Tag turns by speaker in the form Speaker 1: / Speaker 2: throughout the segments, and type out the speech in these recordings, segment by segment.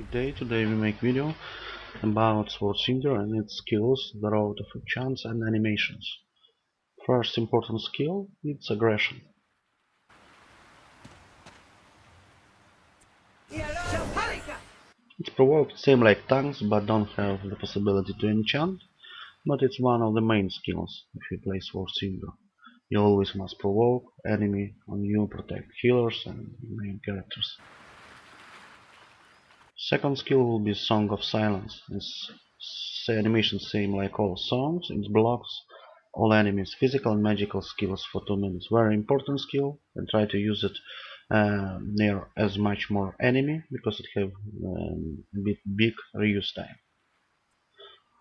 Speaker 1: Good day. Today we make video about Swordsinger and its skills, the road of chance and animations. First important skill, it's aggression. It's provoked same like tanks but don't have the possibility to enchant, but it's one of the main skills if you play Swordsinger. You always must provoke enemy on you, protect healers and main characters. Second skill will be Song of Silence. Its animation same like all songs. It blocks all enemies' physical and magical skills for 2 minutes. Very important skill, and try to use it near as much more enemy because it have a bit big reuse time.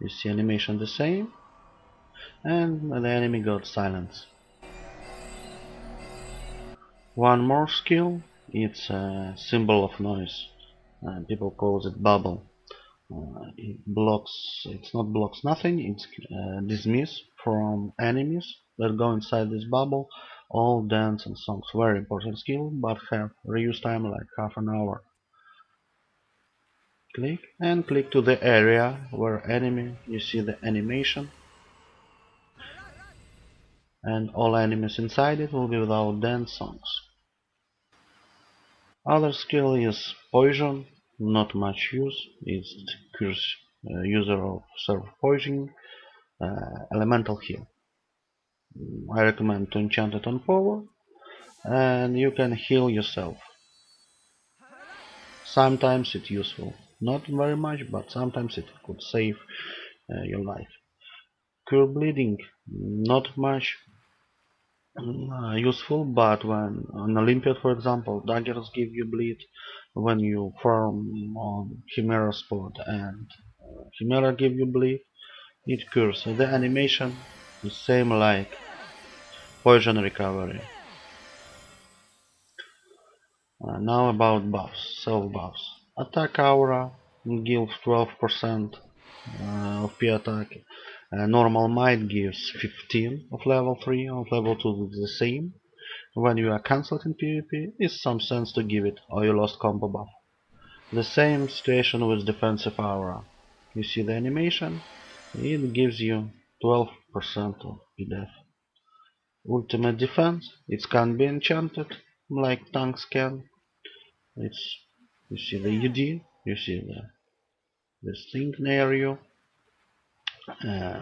Speaker 1: You see animation the same, and the enemy got silence. One more skill, it's a symbol of noise. People call it bubble. It's not blocks nothing, it's dismiss from enemies that go inside this bubble all dance and songs. Very important skill, but have reuse time like half an hour. Click and click to the area where enemy, you see the animation, and all enemies inside it will be without dance songs. Other skill is poison, not much use, it's curse user of serve poisoning, elemental heal. I recommend to enchant it on power, and you can heal yourself. Sometimes it's useful, not very much, but sometimes it could save your life. Cure bleeding, not much useful, but when on Olympiad, for example, daggers give you bleed. When you farm on Chimera spot and Chimera give you bleed, it cures. The animation is same like poison recovery. Now about buffs, self buffs. Attack aura gives 12% of P attack. Normal might gives 15 of level 3, of level 2 is the same. When you are cancelled in PvP, it's some sense to give it, or you lost combo buff. The same situation with defensive aura. You see the animation, it gives you 12% of PDEF. Ultimate defense, it can be enchanted, like tanks can. You see the UD, you see this thing near you.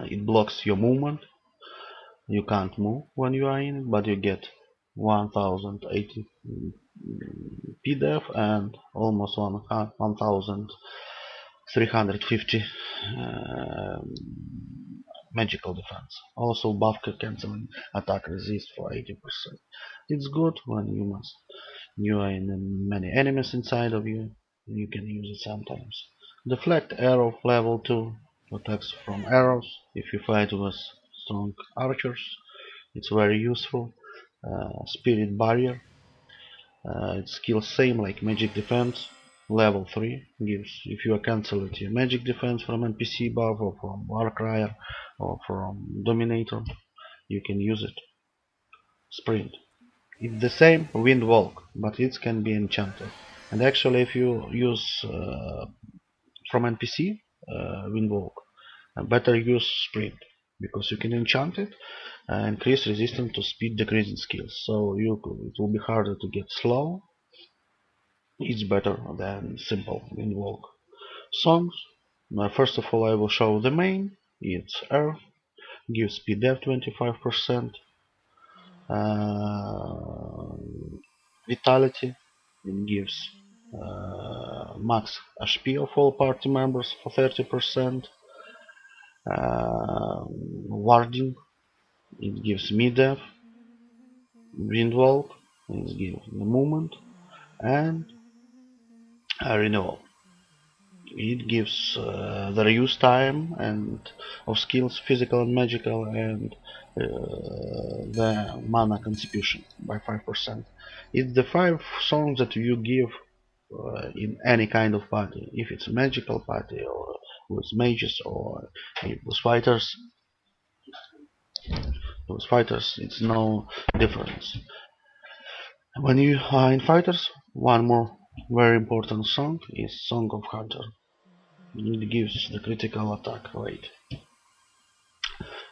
Speaker 1: It blocks your movement. You can't move when you are in it, but you get 1080 PDEF and almost 1350 magical defense. Also buff cancelling attack resist for 80%. It's good when you are in many enemies inside of you. You can use it sometimes. Deflect arrow level 2 protects from arrows if you fight with strong archers. It's very useful. Spirit barrier. Its skill same like magic defense. Level 3 gives, if you are cancelled your magic defense from NPC buff or from Warcrier or from Dominator, you can use it. Sprint. It's the same wind walk, but it can be enchanted. And actually, if you use from NPC wind walk, better use sprint because you can enchant it and increase resistance to speed decreasing skills. So it will be harder to get slow. It's better than simple wind walk. Songs. First of all, I will show the main. It's Earth, gives speed def 25%. Vitality, it gives max HP of all party members for 30%. Warding, it gives mid-def. Windwalk, it gives the movement, and renewal. It gives the reuse time and of skills, physical and magical, and the mana contribution by 5%. It's the 5 songs that you give in any kind of party, if it's a magical party or with mages or with fighters. With fighters, it's no difference. When you are in fighters, one more Very important song is Song of Hunter. It gives the critical attack rate.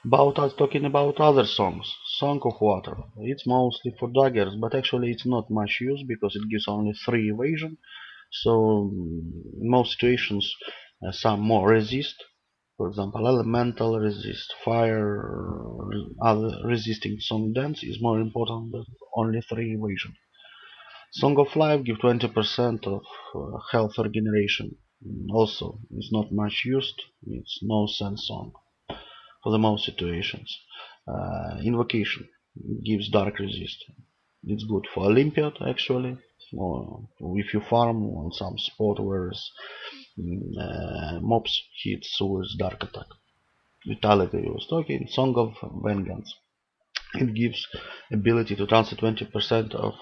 Speaker 1: About us talking about other songs. Song of Water. It's mostly for daggers, but actually it's not much use because it gives only 3 evasion. So in most situations some more resist. For example, elemental resist, fire, other resisting song dance is more important than only 3 evasion. Song of Life give 20% of health regeneration. Also, it's not much used. It's no sense song for the most situations. Invocation gives dark resist. It's good for Olympiad actually. Or if you farm on some spot where mobs hits with dark attack. Vitality was talking. Song of Vengeance. It gives ability to transfer 20% of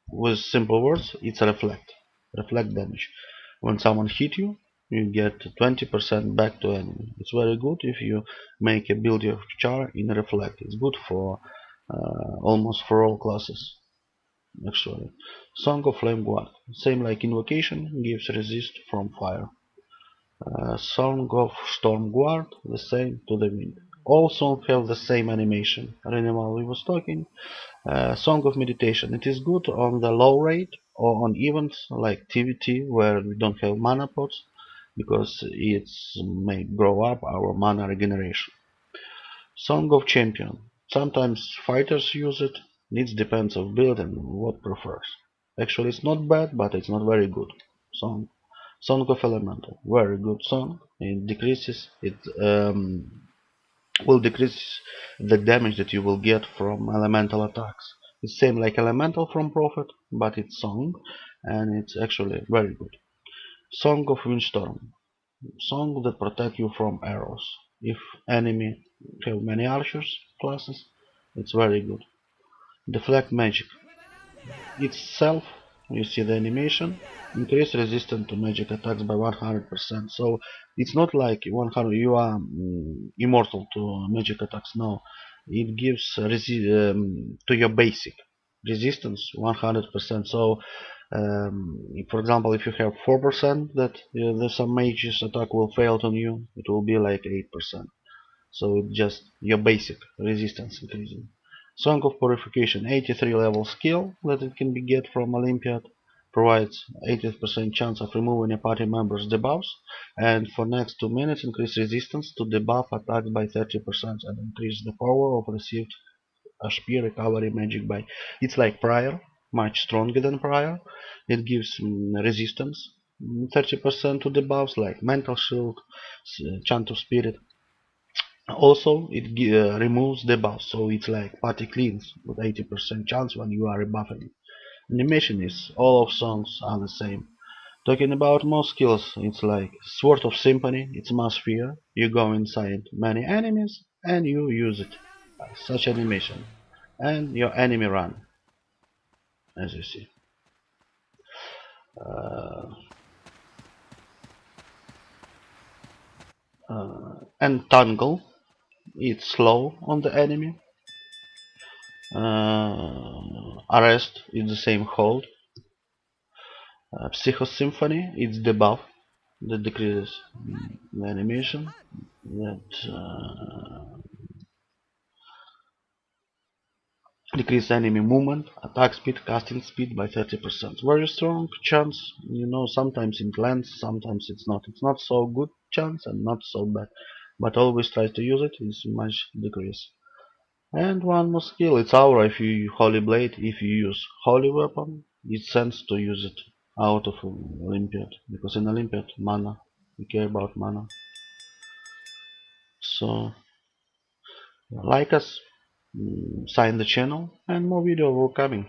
Speaker 1: with simple words, it's a reflect. Reflect damage. When someone hit you, you get 20% back to enemy. It's very good if you make ability of char in reflect. It's good for almost for all classes. Actually, Song of Flame Guard, same like Invocation, gives resist from fire. Song of Storm Guard, the same to the wind. All songs have the same animation. Animal was talking. Song of Meditation. It is good on the low rate or on events like TVT where we don't have mana pots because it may grow up our mana regeneration. Song of Champion. Sometimes fighters use it. It depends of build and what prefers. Actually, it's not bad, but it's not very good. Song. Song of Elemental. Very good song. It decreases. It will decrease the damage that you will get from elemental attacks. It's same like elemental from Prophet, but it's song, and it's actually very good. Song of Windstorm. Song that protect you from arrows. If enemy have many archers classes, it's very good. Deflect magic. Itself, you see the animation, increase resistance to magic attacks by 100%. So it's not like 100 you are immortal to magic attacks. No, it gives to your basic resistance 100%. So for example, if you have 4% that some mage's attack will fail on you, it will be like 8%. So it's just your basic resistance increasing. Song of Purification, 83 level skill that it can be get from Olympiad, provides 80% chance of removing a party member's debuffs, and for next 2 minutes increase resistance to debuff attacks by 30% and increase the power of received HP recovery magic by. It's like prior, much stronger than prior. It gives resistance 30% to debuffs like mental shield, chant of spirit. Also, it removes debuff, so it's like party cleans with 80% chance when you are rebuffing. Animation is all of songs are the same. Talking about more skills, it's like Sword of Symphony, it's mass fear. You go inside many enemies and you use it. Such animation. And your enemy run, as you see. Uh, and Tangle, it's slow on the enemy. Arrest is the same hold. Psycho Symphony, it's debuff that decreases the animation. That decrease enemy movement, attack speed, casting speed by 30%. Very strong chance. Sometimes it lands, sometimes it's not. It's not so good chance and not so bad. But always try to use it. It's much decrease. And one more skill, it's aura if you use Holy Blade. If you use Holy Weapon, it's sense to use it out of Olympiad. Because in Olympiad, mana, we care about mana. So, like us, sign the channel, and more video will coming.